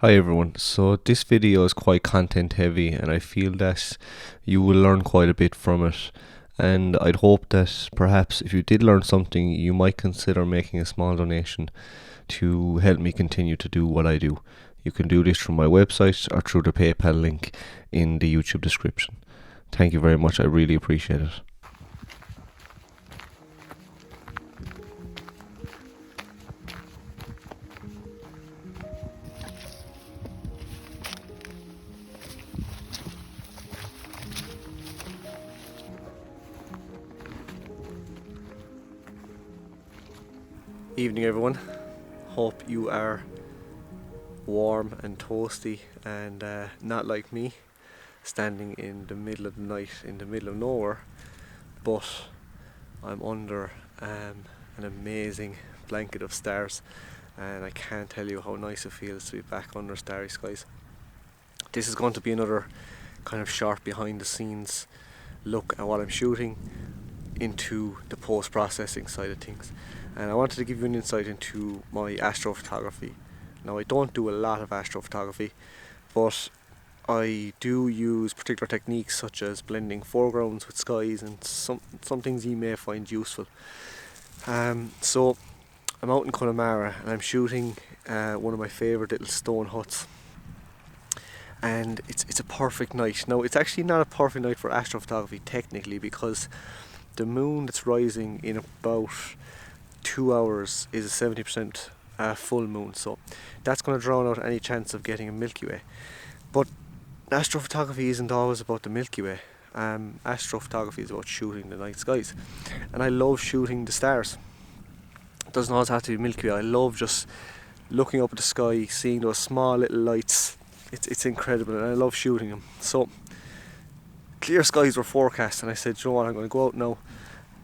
Hi everyone, so this video is quite content heavy and I feel that you will learn quite a bit from it, and I'd hope that perhaps if you did learn something you might consider making a small donation to help me continue to do what I do. You can do this through my website or through the PayPal link in the YouTube description. Thank you very much, I really appreciate it. Evening everyone, hope you are warm and toasty and not like me, standing in the middle of the night in the middle of nowhere, but I'm under an amazing blanket of stars, and I can't tell you how nice it feels to be back under starry skies. This is going to be another kind of sharp behind the scenes look at what I'm shooting into the post-processing side of things, and I wanted to give you an insight into my astrophotography. Now, I don't do a lot of astrophotography, but I do use particular techniques such as blending foregrounds with skies and some things you may find useful. So I'm out in Connemara and I'm shooting one of my favourite little stone huts, and it's a perfect night. Now, it's actually not a perfect night for astrophotography technically, because the moon that's rising in about 2 hours is a 70% full moon, so that's going to drown out any chance of getting a Milky Way. But astrophotography isn't always about the Milky Way. Astrophotography is about shooting the night skies, and I love shooting the stars. It doesn't always have to be Milky Way. I love just looking up at the sky, seeing those small little lights. It's incredible, and I love shooting them. So clear skies were forecast, and I said, you know what, I'm going to go out now,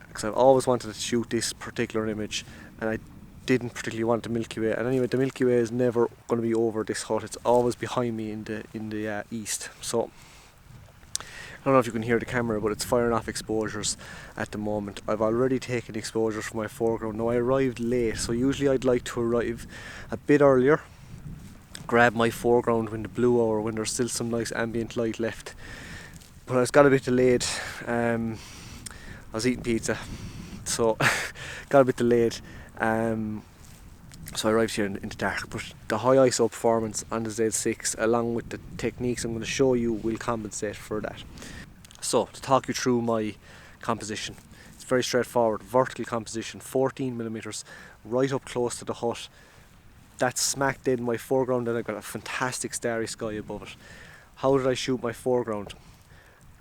because I've always wanted to shoot this particular image, and I didn't particularly want the Milky Way. And anyway, the Milky Way is never going to be over this hut. It's always behind me in the east. So I don't know if you can hear the camera, but it's firing off exposures at the moment. I've already taken exposures for my foreground. Now, I arrived late, so usually I'd like to arrive a bit earlier, grab my foreground when the blue hour, when there's still some nice ambient light left. But I was got a bit delayed. I was eating pizza, so got a bit delayed. So I arrived here in the dark. But the high ISO performance on the Z6, along with the techniques I'm going to show you, will compensate for that. So to talk you through my composition, it's very straightforward. Vertical composition, 14mm, right up close to the hut. That's smack dead in my foreground, and I've got a fantastic starry sky above it. How did I shoot my foreground?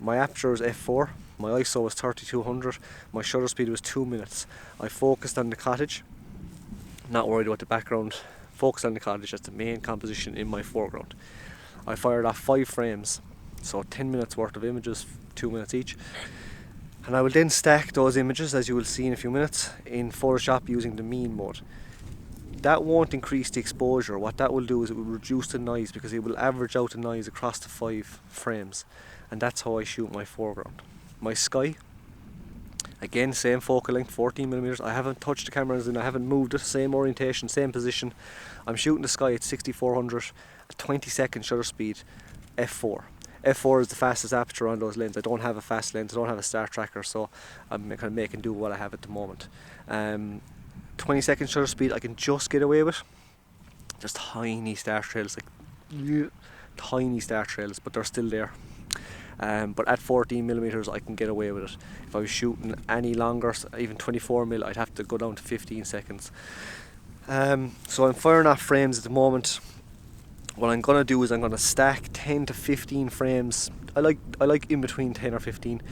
My aperture was f4, my ISO was 3200, my shutter speed was 2 minutes. I focused on the cottage, not worried about the background, focused on the cottage as the main composition in my foreground. I fired off 5 frames, so 10 minutes worth of images, 2 minutes each. And I will then stack those images, as you will see in a few minutes, in Photoshop using the mean mode. That won't increase the exposure. What that will do is it will reduce the noise, because it will average out the noise across the 5 frames. And that's how I shoot my foreground. My sky, again, same focal length, 14mm. I haven't touched the cameras and I haven't moved it. Same orientation, same position. I'm shooting the sky at 6400, at 20-second shutter speed, f4. F4 is the fastest aperture on those lenses. I don't have a fast lens, I don't have a star tracker, so I'm kind of making do what I have at the moment. 20-second shutter speed I can just get away with. Just tiny star trails, like tiny star trails, but they're still there. But at 14mm I can get away with it. If I was shooting any longer, even 24mm, I'd have to go down to 15 seconds. So I'm firing off frames at the moment. What I'm going to do is I'm going to stack 10 to 15 frames. I like in between 10 or 15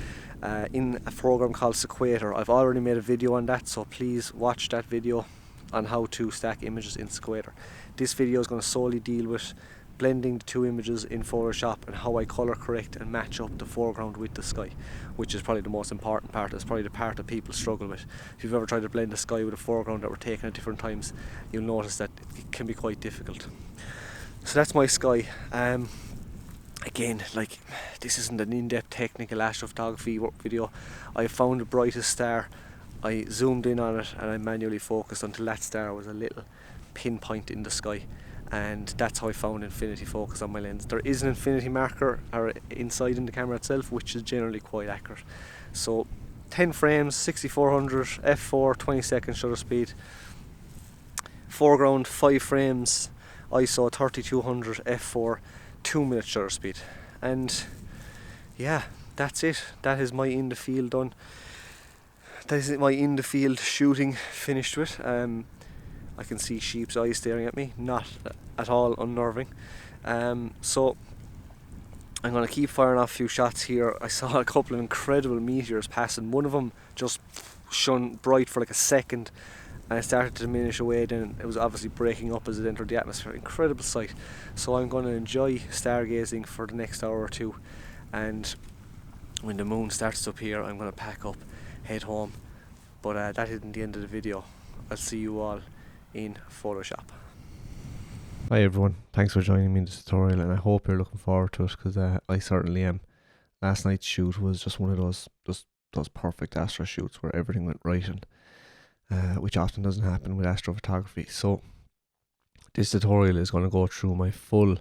in a program called Sequator. I've already made a video on that, so please watch that video on how to stack images in Sequator. This video is going to solely deal with blending the 2 images in Photoshop and how I colour correct and match up the foreground with the sky, which is probably the most important part. It's probably the part that people struggle with. If you've ever tried to blend the sky with a foreground that were taken at different times, you'll notice that it can be quite difficult. So that's my sky. Again, like, this isn't an in-depth technical astrophotography video. I found the brightest star, I zoomed in on it and I manually focused until that star was a little pinpoint in the sky. and that's how I found infinity focus on my lens. There is an infinity marker inside in the camera itself, which is generally quite accurate. So 10 frames, 6400, f4, 20 seconds shutter speed. Foreground 5 frames, ISO 3200, f4, 2-minute shutter speed. And yeah, that's it. That is my in the field done. That is my in the field shooting finished with. I can see sheep's eyes staring at me, not at all unnerving. So I'm going to keep firing off a few shots here. I saw a couple of incredible meteors passing. One of them just shone bright for like a second, and it started to diminish away. Then it was obviously breaking up as it entered the atmosphere. Incredible sight. So I'm going to enjoy stargazing for the next hour or two, and when the moon starts to appear, I'm going to pack up, head home. But that isn't the end of the video. I'll see you all in Photoshop. Hi everyone, thanks for joining me in this tutorial, and I hope you're looking forward to it, because I certainly am. Last night's shoot was just one of those perfect Astro shoots where everything went right, and which often doesn't happen with astrophotography. So this tutorial is going to go through my full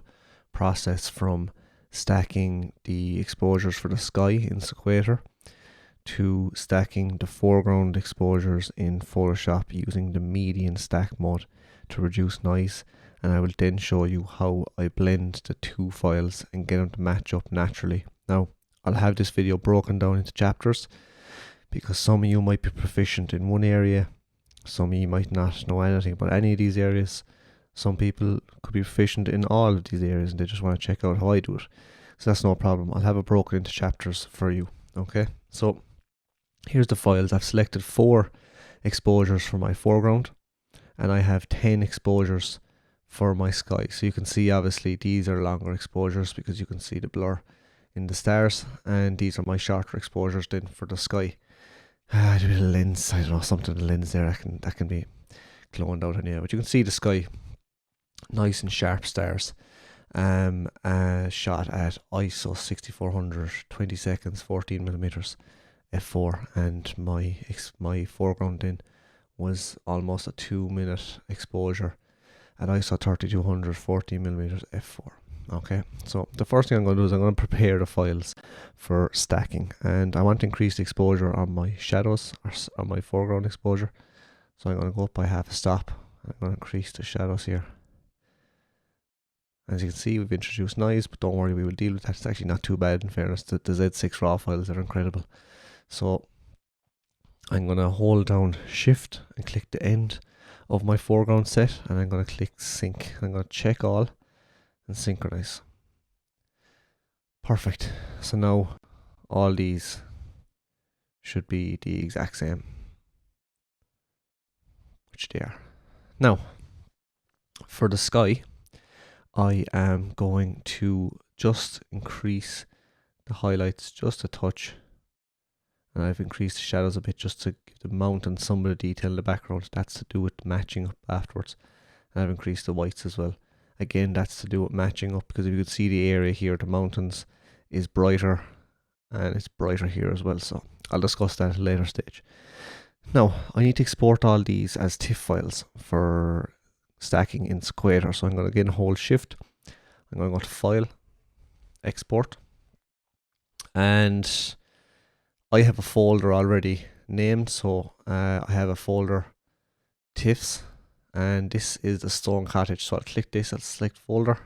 process from stacking the exposures for the sky in sequator to stacking the foreground exposures in Photoshop using the median stack mode to reduce noise, and I will then show you how I blend the two files and get them to match up naturally. Now, I'll have this video broken down into chapters because some of you might be proficient in one area, some of you might not know anything about any of these areas. Some people could be proficient in all of these areas and they just want to check out how I do it. So that's no problem. I'll have it broken into chapters for you. Okay, so here's the files. I've selected 4 exposures for my foreground, and I have 10 exposures for my sky. So you can see obviously these are longer exposures because you can see the blur in the stars, and these are my shorter exposures then for the sky. A bit of lens, I don't know, something in the lens there that can be cloned out anyway, but you can see the sky, nice and sharp stars. Shot at ISO 6400, 20 seconds, 14mm f4, and my foreground then was almost a 2-minute exposure at ISO 3200, 14mm f4. Okay, so the first thing I'm going to do is I'm going to prepare the files for stacking, and I want to increase the exposure on my shadows, or on my foreground exposure. So I'm going to go up by half a stop. I'm going to increase the shadows here. As you can see, we've introduced noise, but don't worry, we will deal with that. It's actually not too bad in fairness. The Z6 raw files are incredible. So I'm going to hold down shift and click the end of my foreground set, and I'm going to click sync. I'm going to check all and synchronize. Perfect. So now all these should be the exact same, which they are. Now for the sky, I am going to just increase the highlights just a touch, and I've increased the shadows a bit just to give the mountain some of the detail in the background. That's to do with matching up afterwards. And I've increased the whites as well. Again, that's to do with matching up, because if you could see the area here, the mountains is brighter, and it's brighter here as well. So I'll discuss that at a later stage. Now I need to export all these as TIFF files for stacking in sequator. So I'm going to again hold shift. I'm going to go to file, export, and I have a folder already named. So I have a folder TIFFs, and this is the stone cottage. So I'll click this, I'll select folder,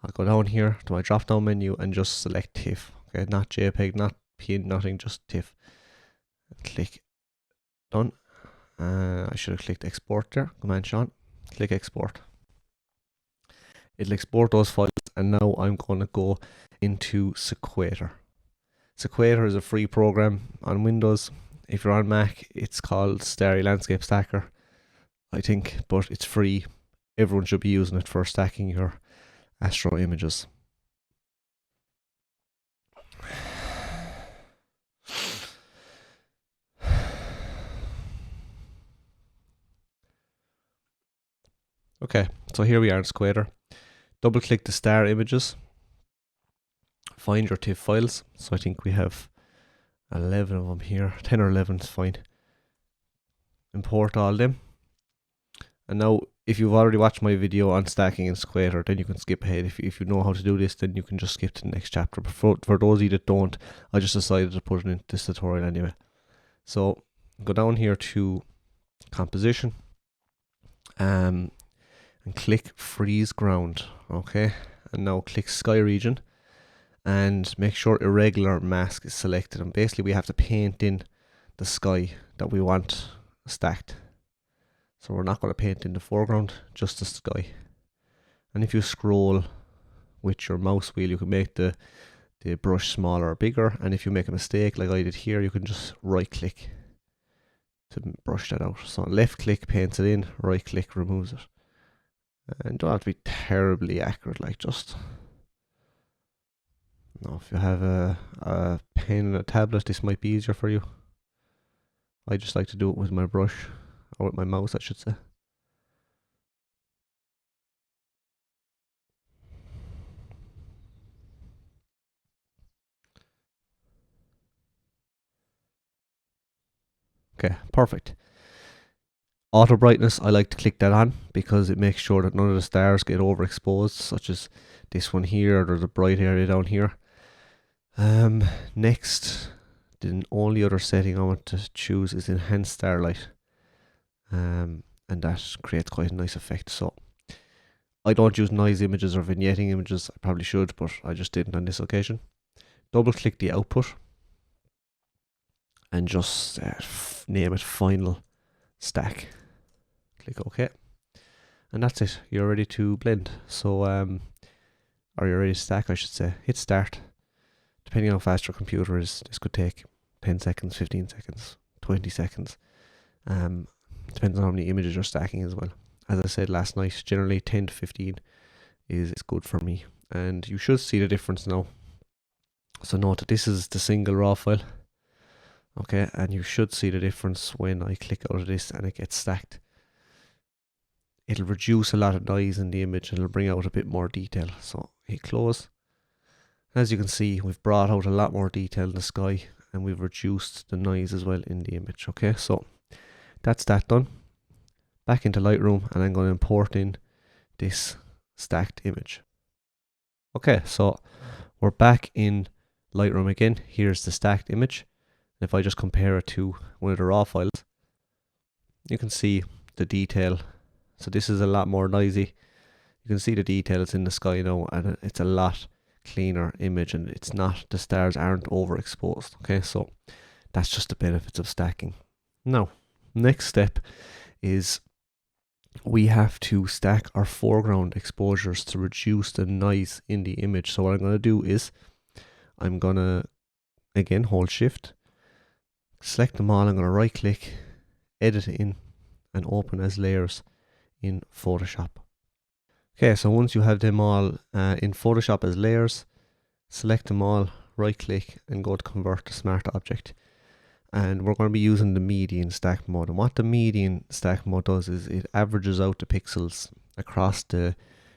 I'll go down here to my drop down menu and just select TIFF. Okay, not JPEG, not PNG, nothing, just TIFF. Click done. I should have clicked export there. Command Sean. Click export. It'll export those files, and now I'm going to go into Sequator. Sequator is a free program on Windows. If you're on Mac, it's called Starry Landscape Stacker, I think, but it's free. Everyone should be using it for stacking your Astro images. Okay, so here we are in Sequator. Double click the star images. Find your TIFF files. So I think we have 11 of them here. 10 or 11 is fine. Import all them. And now if you've already watched my video on stacking in sequator, then you can skip ahead. If you know how to do this, then you can just skip to the next chapter. But for those of you that don't, I just decided to put it into this tutorial anyway. So go down here to composition, and click freeze ground. Okay, and now click sky region, and make sure irregular mask is selected. And basically we have to paint in the sky that we want stacked. So we're not going to paint in the foreground, just the sky. And if you scroll with your mouse wheel, you can make the brush smaller or bigger. And if you make a mistake like I did here, you can just right click to brush that out. So left click paints it in, right click removes it. And don't have to be terribly accurate, like just... Now if you have a pen and a tablet, this might be easier for you. I just like to do it with my brush, or with my mouse I should say. Okay, perfect. Auto brightness, I like to click that on because it makes sure that none of the stars get overexposed, such as this one here, or the bright area down here. Next, the only other setting I want to choose is enhanced starlight, and that creates quite a nice effect. So I don't use noise images or vignetting images. I probably should, but I just didn't on this occasion. Double click the output and just name it final stack. Click OK, and that's it. You're ready to blend. So or you're ready to stack, I should say. Hit start. Depending on how fast your computer is, this could take 10 seconds, 15 seconds, 20 seconds. Depends on how many images you're stacking as well. As I said last night, generally 10 to 15 is good for me. And you should see the difference now. So note that this is the single raw file. Okay, and you should see the difference when I click out of this and it gets stacked. It'll reduce a lot of noise in the image and it'll bring out a bit more detail. So hit close. As you can see, we've brought out a lot more detail in the sky and we've reduced the noise as well in the image. Okay, so that's that done. Back into Lightroom, and I'm going to import in this stacked image. Okay, so we're back in Lightroom again. Here's the stacked image. If I just compare it to one of the raw files, you can see the detail. So this is a lot more noisy. You can see the detail that's in the sky now, and it's a lot cleaner image, and it's not, the stars aren't overexposed. Okay, so that's just the benefits of stacking. Now, next step is we have to stack our foreground exposures to reduce the noise in the image. So what I'm going to do is I'm going to again hold shift, select them all. I'm going to right click, edit in, and open as layers in Photoshop. Okay, so once you have them all in Photoshop as layers, select them all, right click, and go to convert to smart object. And we're going to be using the median stack mode. And what the median stack mode does is it averages out the pixels across the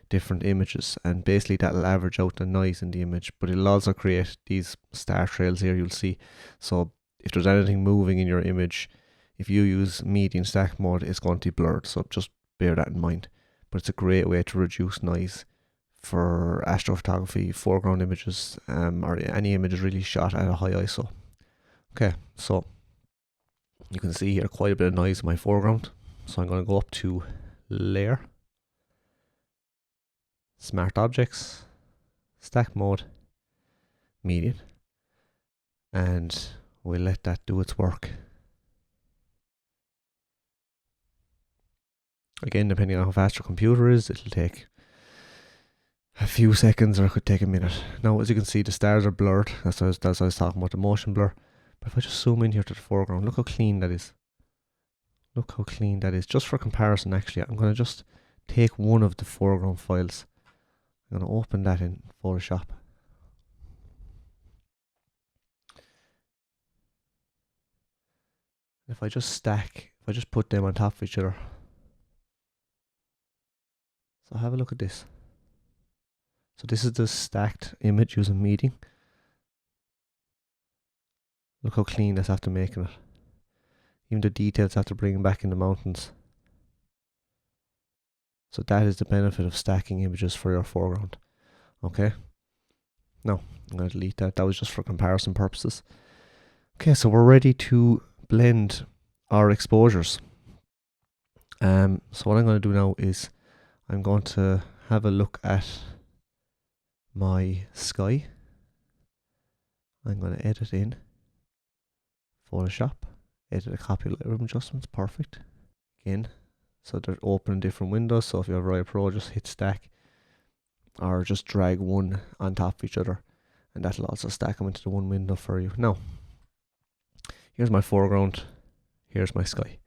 different images, and basically that'll average out the noise in the image, but it'll also create these star trails here you'll see. So if there's anything moving in your image, if you use median stack mode, it's going to be blurred, so just bear that in mind. But it's a great way to reduce noise for astrophotography, foreground images, or any images really shot at a high ISO. Okay, so you can see here quite a bit of noise in my foreground. So I'm going to go up to Layer, Smart Objects, Stack Mode, Median, and we'll let that do its work. Again, depending on how fast your computer is, it'll take a few seconds or it could take a minute. Now, as you can see, the stars are blurred. That's what I was talking about, the motion blur. But if I just zoom in here to the foreground, look how clean that is. Look how clean that is. Just for comparison, actually, I'm going to just take one of the foreground files. I'm going to open that in Photoshop. If I just put them on top of each other. So have a look at this. So this is the stacked image using median. Look how clean that's after making it. Even the details after bringing back in the mountains. So that is the benefit of stacking images for your foreground. Okay. Now, I'm going to delete that. That was just for comparison purposes. Okay, so we're ready to blend our exposures. So what I'm going to do now is I'm going to have a look at my sky. I'm going to edit in Photoshop, edit a copy Lightroom adjustments, perfect. Again, so they're open in different windows, so if you have Raya Pro, just hit stack or just drag one on top of each other, and that'll also stack them into the one window for you. Now, here's my foreground, here's my sky.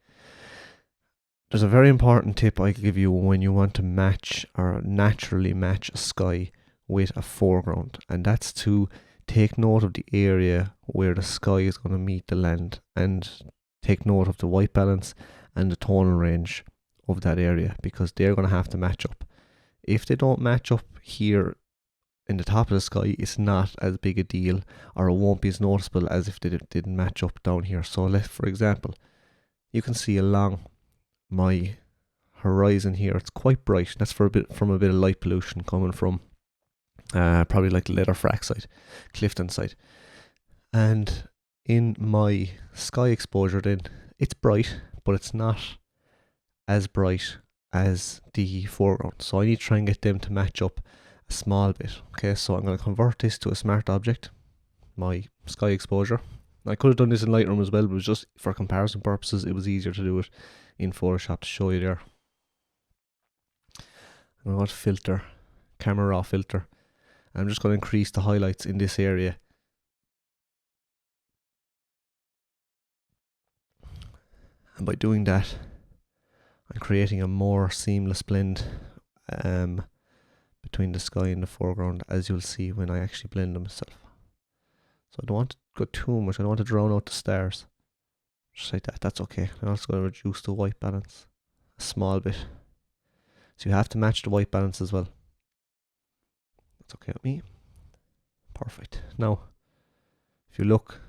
There's a very important tip I can give you when you want to match or naturally match a sky with a foreground, and that's to take note of the area where the sky is going to meet the land, and take note of the white balance and the tonal range of that area, because they're going to have to match up. If they don't match up here in the top of the sky, it's not as big a deal, or it won't be as noticeable as if they didn't match up down here. So for example, you can see along my horizon here, it's quite bright. That's from a bit of light pollution coming from probably like the Leather Frack side, Clifton side. And in my sky exposure then, it's bright, but it's not as bright as the foreground. So I need to try and get them to match up a small bit. Okay, so I'm going to convert this to a smart object, my sky exposure. I could have done this in Lightroom as well, but it was just for comparison purposes, it was easier to do it in Photoshop to show you there. I'm going to go to filter, camera raw filter. I'm just going to increase the highlights in this area. And by doing that, I'm creating a more seamless blend between the sky and the foreground, as you'll see when I actually blend them myself. So I don't want to go too much, I don't want to drown out the stars. Just like that, that's okay. I'm also going to reduce the white balance a small bit. So you have to match the white balance as well. That's okay with me. Perfect. Now, if you look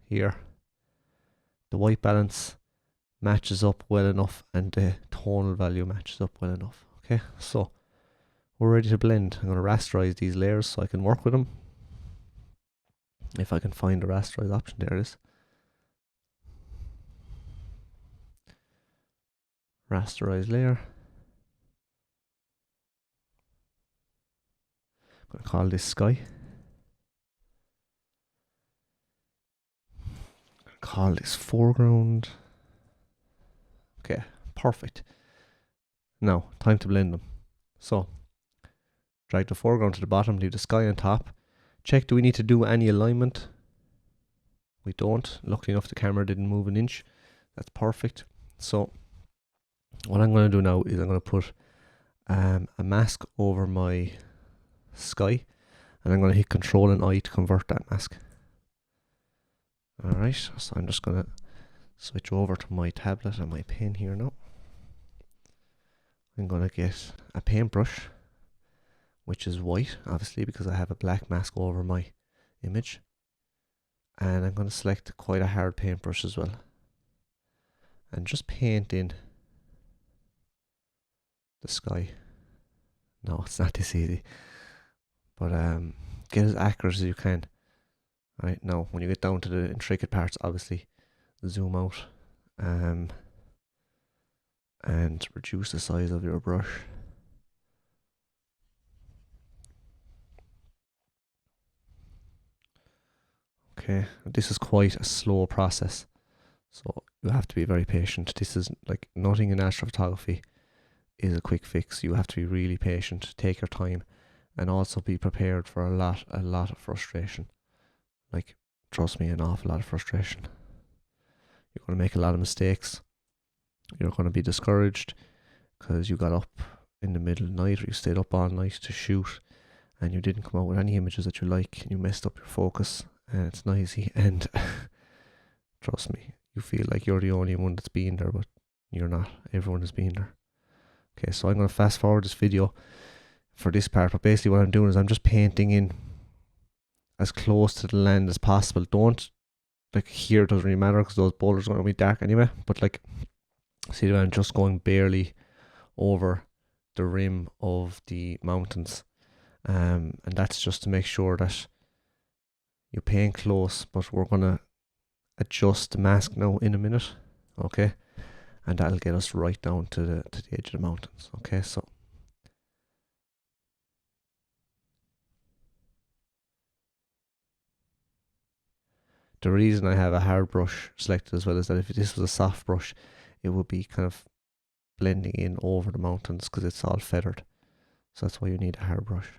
here, the white balance matches up well enough and the tonal value matches up well enough. Okay, so we're ready to blend. I'm going to rasterize these layers so I can work with them. If I can find the rasterize option, there it is. Rasterize layer. I'm going to call this sky. Call this foreground. Okay, perfect. Now, time to blend them. So, drag the foreground to the bottom, leave the sky on top. Check, do we need to do any alignment? We don't. Luckily enough, the camera didn't move an inch. That's perfect. So, what I'm going to do now is I'm going to put a mask over my sky, and I'm going to hit Control and I to convert that mask. Alright, so I'm just going to switch over to my tablet and my pen here now. I'm going to get a paintbrush, which is white, obviously, because I have a black mask over my image. And I'm going to select quite a hard paintbrush as well. And just paint in the sky. No, it's not this easy. But get as accurate as you can. Right, now when you get down to the intricate parts, obviously zoom out and reduce the size of your brush. Okay, this is quite a slow process, so you have to be very patient. This is like nothing in astrophotography is a quick fix. You have to be really patient, take your time, and also be prepared for a lot of frustration. Like, trust me, an awful lot of frustration. You're going to make a lot of mistakes. You're going to be discouraged because you got up in the middle of the night, or you stayed up all night to shoot and you didn't come out with any images that you like, and you messed up your focus and it's noisy, and trust me, you feel like you're the only one that's been there, but you're not. Everyone has been there. Okay, so I'm going to fast forward this video for this part, but basically what I'm doing is I'm just painting in as close to the land as possible. Don't, like, here it doesn't really matter because those boulders are going to be dark anyway, but like, see, I'm just going barely over the rim of the mountains, and that's just to make sure that you're paying close. But we're gonna adjust the mask now in a minute, okay, and that'll get us right down to the edge of the mountains. Okay, so the reason I have a hard brush selected as well is that if this was a soft brush, it would be kind of blending in over the mountains because it's all feathered. So that's why you need a hard brush.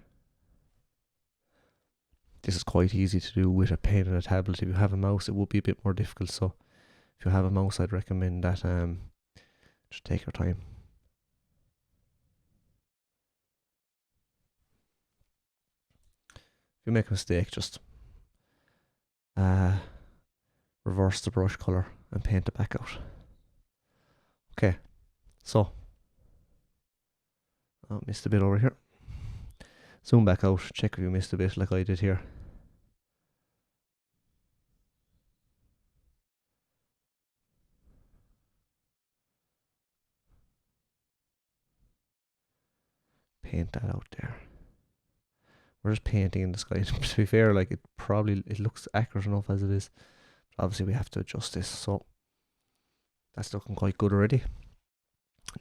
This is quite easy to do with a pen and a tablet. If you have a mouse, it would be a bit more difficult. So if you have a mouse, I'd recommend that just take your time. If you make a mistake, just reverse the brush color and paint it back out. Okay, so I missed a bit over here. Zoom back out, check if you missed a bit like I did here. Paint that out there. We're just painting in the sky. To be fair, like it looks accurate enough as it is. But obviously we have to adjust this. So that's looking quite good already.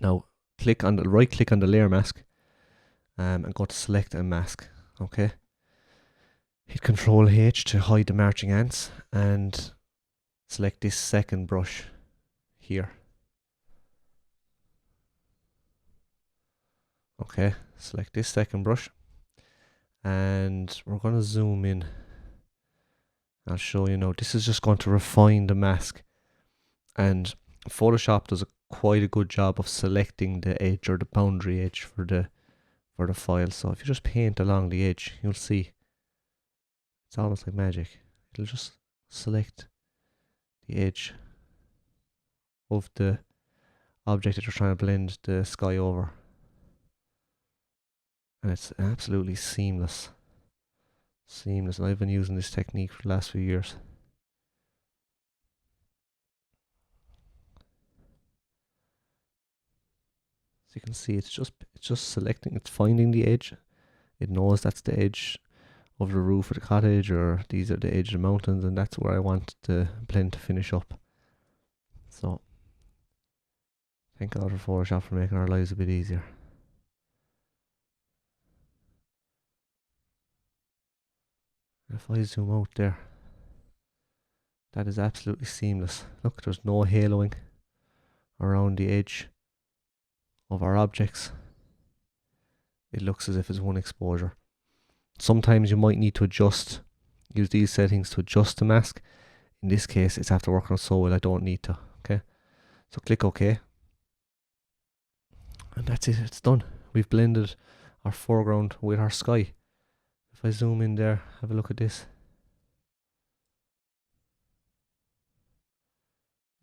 Now right click on the layer mask and go to select a mask. Okay. Hit Control H to hide the marching ants and select this second brush here. Okay, select this second brush and we're going to zoom in. I'll show you now. This is just going to refine the mask, and Photoshop does quite a good job of selecting the edge or the boundary edge for the file. So if you just paint along the edge, you'll see it's almost like magic. It'll just select the edge of the object that you're trying to blend the sky over. And it's absolutely seamless. And I've been using this technique for the last few years. So you can see it's just selecting, it's finding the edge. It knows that's the edge of the roof of the cottage, or these are the edge of the mountains, and that's where I want the blend to finish up. So thank God for Photoshop for making our lives a bit easier. If I zoom out there, that is absolutely seamless. Look, there's no haloing around the edge of our objects. It looks as if it's one exposure. Sometimes you might need to use these settings to adjust the mask. In this case, it's after working out so well, I don't need to. Okay, so click OK. And that's it, it's done. We've blended our foreground with our sky. If I zoom in there, have a look at this.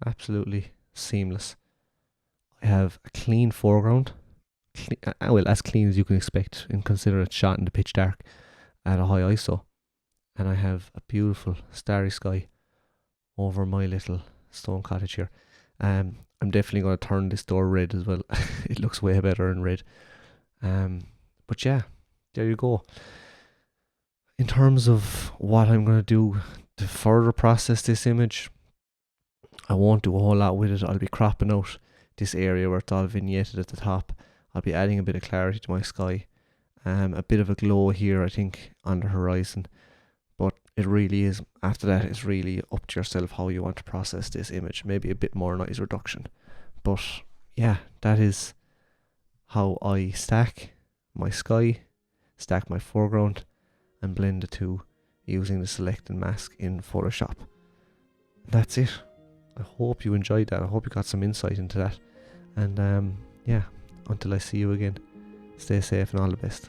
Absolutely seamless. I have a clean foreground. Well, as clean as you can expect, and consider it's shot in the pitch dark at a high ISO. And I have a beautiful starry sky over my little stone cottage here. I'm definitely going to turn this door red as well. It looks way better in red. But yeah, there you go. In terms of what I'm going to do to further process this image, I won't do a whole lot with it. I'll be cropping out this area where it's all vignetted at the top. I'll be adding a bit of clarity to my sky, a bit of a glow here I think on the horizon, but it really is, after that it's really up to yourself how you want to process this image. Maybe a bit more noise reduction, but yeah, that is how I stack my sky, stack my foreground, and blend the two using the select and mask in Photoshop. That's it. I hope you enjoyed that. I hope you got some insight into that. And yeah, until I see you again, stay safe and all the best.